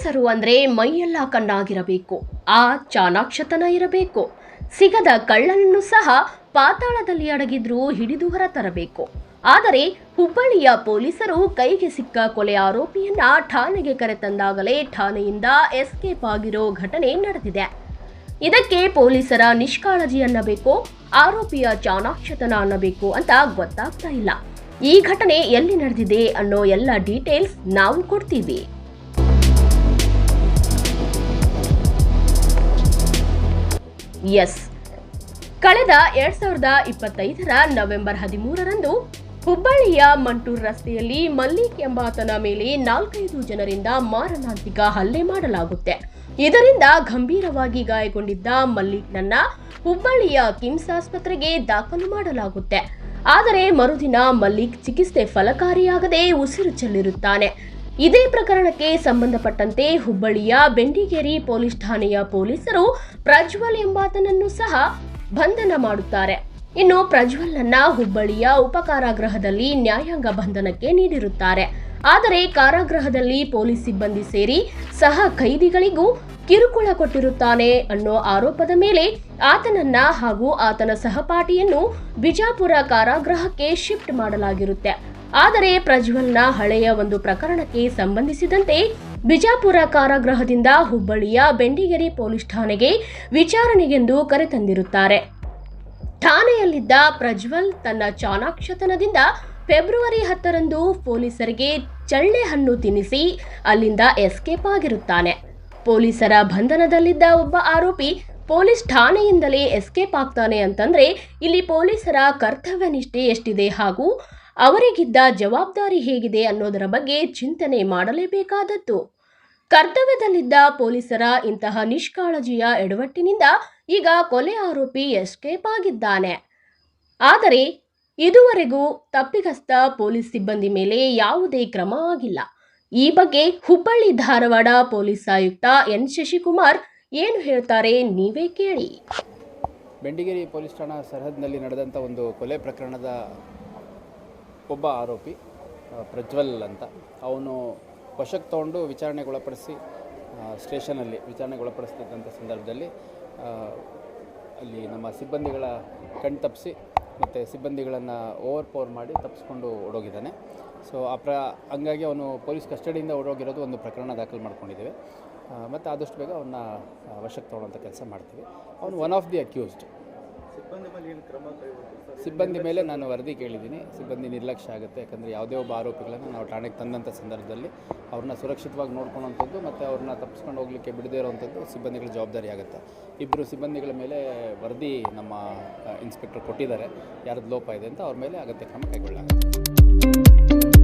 ಪೊಲೀಸರು ಅಂದ್ರೆ ಮೈಯೆಲ್ಲ ಕಣ್ಣಾಗಿರಬೇಕು, ಆ ಚಾಣಾಕ್ಷತನ ಇರಬೇಕು. ಸಿಗದ ಕಳ್ಳನನ್ನು ಸಹ ಪಾತಾಳದಲ್ಲಿ ಅಡಗಿದ್ರೂ ಹಿಡಿದು ಹೊರತರಬೇಕು. ಆದರೆ ಹುಬ್ಬಳ್ಳಿಯ ಪೊಲೀಸರು ಕೈಗೆ ಸಿಕ್ಕ ಕೊಲೆ ಆರೋಪಿಯನ್ನ ಠಾಣೆಗೆ ಕರೆತಂದಾಗಲೇ ಠಾಣೆಯಿಂದ ಎಸ್ಕೇಪ್ ಆಗಿರೋ ಘಟನೆ ನಡೆದಿದೆ. ಇದಕ್ಕೆ ಪೊಲೀಸರ ನಿಷ್ಕಾಳಜಿ ಅನ್ನಬೇಕೋ ಆರೋಪಿಯ ಚಾಣಾಕ್ಷತನ ಅನ್ನಬೇಕು ಅಂತ ಗೊತ್ತಾಗ್ತಾ ಇಲ್ಲ. ಈ ಘಟನೆ ಎಲ್ಲಿ ನಡೆದಿದೆ ಅನ್ನೋ ಎಲ್ಲ ಡೀಟೇಲ್ಸ್ ನಾವು ಕೊಡ್ತೀವಿ. ಎಸ್, ಕಳೆದ 2025ರ ನವೆಂಬರ್ 13ರಂದು ಹುಬ್ಬಳ್ಳಿಯ ಮಂಟೂರ್ ರಸ್ತೆಯಲ್ಲಿ ಮಲ್ಲಿಕ್ ಎಂಬಾತನ ಮೇಲೆ 4-5 ಜನರಿಂದ ಮಾರಣಾಂತಿಕ ಹಲ್ಲೆ ಮಾಡಲಾಗುತ್ತೆ. ಇದರಿಂದ ಗಂಭೀರವಾಗಿ ಗಾಯಗೊಂಡಿದ್ದ ಮಲ್ಲಿಕ್ನನ್ನ ಹುಬ್ಬಳ್ಳಿಯ ಕಿಮ್ಸ್ ಆಸ್ಪತ್ರೆಗೆ ದಾಖಲು ಮಾಡಲಾಗುತ್ತೆ. ಆದರೆ ಮರುದಿನ ಮಲ್ಲಿಕ್ ಚಿಕಿತ್ಸೆ ಫಲಕಾರಿಯಾಗದೆ ಉಸಿರು ಚೆಲ್ಲಿರುತ್ತಾನೆ. ಇದೇ ಪ್ರಕರಣಕ್ಕೆ ಸಂಬಂಧಪಟ್ಟಂತೆ ಹುಬ್ಬಳ್ಳಿಯ ಬೆಂಡಿಗೇರಿ ಪೊಲೀಸ್ ಠಾಣೆಯ ಪೊಲೀಸರು ಪ್ರಜ್ವಲ್ ಎಂಬಾತನನ್ನು ಸಹ ಬಂಧನ ಮಾಡುತ್ತಾರೆ. ಇನ್ನು ಪ್ರಜ್ವಲ್ನನ್ನ ಹುಬ್ಬಳ್ಳಿಯ ಉಪಕಾರಾಗೃಹದಲ್ಲಿ ನ್ಯಾಯಾಂಗ ಬಂಧನಕ್ಕೆ ನೀಡಿರುತ್ತಾರೆ. ಆದರೆ ಕಾರಾಗೃಹದಲ್ಲಿ ಪೊಲೀಸ್ ಸಿಬ್ಬಂದಿ ಸೇರಿ ಸಹ ಖೈದಿಗಳಿಗೂ ಕಿರುಕುಳ ಕೊಟ್ಟಿರುತ್ತಾನೆ ಅನ್ನೋ ಆರೋಪದ ಮೇಲೆ ಆತನನ್ನ ಹಾಗೂ ಆತನ ಸಹಪಾಠಿಯನ್ನು ಬಿಜಾಪುರ ಕಾರಾಗೃಹಕ್ಕೆ ಶಿಫ್ಟ್ ಮಾಡಲಾಗಿರುತ್ತೆ. ಆದರೆ ಪ್ರಜ್ವಲ್ನ ಹಳೆಯ ಒಂದು ಪ್ರಕರಣಕ್ಕೆ ಸಂಬಂಧಿಸಿದಂತೆ ಬಿಜಾಪುರ ಕಾರಾಗೃಹದಿಂದ ಹುಬ್ಬಳ್ಳಿಯ ಬೆಂಡಿಗೇರಿ ಪೊಲೀಸ್ ಠಾಣೆಗೆ ವಿಚಾರಣೆಗೆಂದು ಕರೆತಂದಿರುತ್ತಾರೆ. ಠಾಣೆಯಲ್ಲಿದ್ದ ಪ್ರಜ್ವಲ್ ತನ್ನ ಚಾಣಾಕ್ಷತನದಿಂದ ಫೆಬ್ರವರಿ 10ರಂದು ಪೊಲೀಸರಿಗೆ ಚಳ್ಳೆ ಹಣ್ಣು ತಿನ್ನಿಸಿ ಅಲ್ಲಿಂದ ಎಸ್ಕೇಪ್ ಆಗಿರುತ್ತಾನೆ. ಪೊಲೀಸರ ಬಂಧನದಲ್ಲಿದ್ದ ಒಬ್ಬ ಆರೋಪಿ ಪೊಲೀಸ್ ಠಾಣೆಯಿಂದಲೇ ಎಸ್ಕೇಪ್ ಆಗ್ತಾನೆ ಅಂತಂದ್ರೆ ಇಲ್ಲಿ ಪೊಲೀಸರ ಕರ್ತವ್ಯ ನಿಷ್ಠೆ ಎಷ್ಟಿದೆ ಹಾಗೂ ಅವರಿಗಿದ್ದ ಜವಾಬ್ದಾರಿ ಹೇಗಿದೆ ಅನ್ನೋದರ ಬಗ್ಗೆ ಚಿಂತನೆ ಮಾಡಲೇಬೇಕಾದದ್ದು. ಕರ್ತವ್ಯದಲ್ಲಿದ್ದ ಪೊಲೀಸರ ಇಂತಹ ನಿಷ್ಕಾಳಜಿಯ ಎಡವಟ್ಟಿನಿಂದ ಈಗ ಕೊಲೆ ಆರೋಪಿ ಎಸ್ಕೇಪ್ ಆಗಿದ್ದಾನೆ. ಆದರೆ ಇದುವರೆಗೂ ತಪ್ಪಿತಸ್ಥ ಪೊಲೀಸ್ ಸಿಬ್ಬಂದಿ ಮೇಲೆ ಯಾವುದೇ ಕ್ರಮ ಆಗಿಲ್ಲ. ಈ ಬಗ್ಗೆ ಹುಬ್ಬಳ್ಳಿ ಧಾರವಾಡ ಪೊಲೀಸ್ ಆಯುಕ್ತ ಎನ್ ಶಶಿಕುಮಾರ್ ಏನು ಹೇಳ್ತಾರೆ ನೀವೇ ಕೇಳಿ. ಬೆಂಡಿಗೇರಿ ಪೊಲೀಸ್ ಠಾಣಾ ಸರಹದ್ನಲ್ಲಿ ನಡೆದಂಥ ಒಂದು ಕೊಲೆ ಪ್ರಕರಣದ ಒಬ್ಬ ಆರೋಪಿ ಪ್ರಜ್ವಲ್ ಅಂತ, ಅವನು ವಶಕ್ಕೆ ತಗೊಂಡು ವಿಚಾರಣೆಗೊಳಪಡಿಸಿ ಸ್ಟೇಷನಲ್ಲಿ ವಿಚಾರಣೆಗೊಳಪಡಿಸ್ತಿದ್ದಂಥ ಸಂದರ್ಭದಲ್ಲಿ ಅಲ್ಲಿ ನಮ್ಮ ಸಿಬ್ಬಂದಿಗಳ ಕಣ್ತಪ್ಪಿಸಿ ಮತ್ತು ಸಿಬ್ಬಂದಿಗಳನ್ನು ಓವರ್ ಪವರ್ ಮಾಡಿ ತಪ್ಪಿಸ್ಕೊಂಡು ಓಡೋಗಿದ್ದಾನೆ. ಸೊ ಹಂಗಾಗಿ ಅವನು ಪೊಲೀಸ್ ಕಸ್ಟಡಿಯಿಂದ ಓಡೋಗಿರೋದು ಒಂದು ಪ್ರಕರಣ ದಾಖಲು ಮಾಡ್ಕೊಂಡಿದ್ದೇವೆ ಮತ್ತು ಆದಷ್ಟು ಬೇಗ ಅವನ್ನ ವಶಕ್ಕೆ ತೊಗೊಳ್ಳೋಂಥ ಕೆಲಸ ಮಾಡ್ತೀವಿ. ಅವನು ಒನ್ ಆಫ್ ದಿ ಅಕ್ಯೂಸ್ಡ್. ಸಿಬ್ಬಂದಿ ಮೇಲೆ ನಾನು ವರದಿ ಕೇಳಿದ್ದೀನಿ. ಸಿಬ್ಬಂದಿ ನಿರ್ಲಕ್ಷ್ಯ ಆಗುತ್ತೆ, ಯಾಕಂದರೆ ಯಾವುದೇ ಒಬ್ಬ ಆರೋಪಿಗಳನ್ನು ನಾವು ಠಾಣೆಗೆ ತಂದಂಥ ಸಂದರ್ಭದಲ್ಲಿ ಅವ್ರನ್ನ ಸುರಕ್ಷಿತವಾಗಿ ನೋಡ್ಕೊಳ್ಳೋವಂಥದ್ದು ಮತ್ತು ಅವ್ರನ್ನ ತಪ್ಪಿಸ್ಕೊಂಡು ಹೋಗಲಿಕ್ಕೆ ಬಿಡದೇ ಇರೋವಂಥದ್ದು ಸಿಬ್ಬಂದಿಗಳ ಜವಾಬ್ದಾರಿ ಆಗುತ್ತೆ. 2 ಸಿಬ್ಬಂದಿಗಳ ಮೇಲೆ ವರದಿ ನಮ್ಮ ಇನ್ಸ್ಪೆಕ್ಟರ್ ಕೊಟ್ಟಿದ್ದಾರೆ, ಯಾರದ್ದು ಲೋಪ ಇದೆ ಅಂತ, ಅವ್ರ ಮೇಲೆ ಅಗತ್ಯ ಕ್ರಮ ಕೈಗೊಳ್ಳಲಾಗುತ್ತೆ.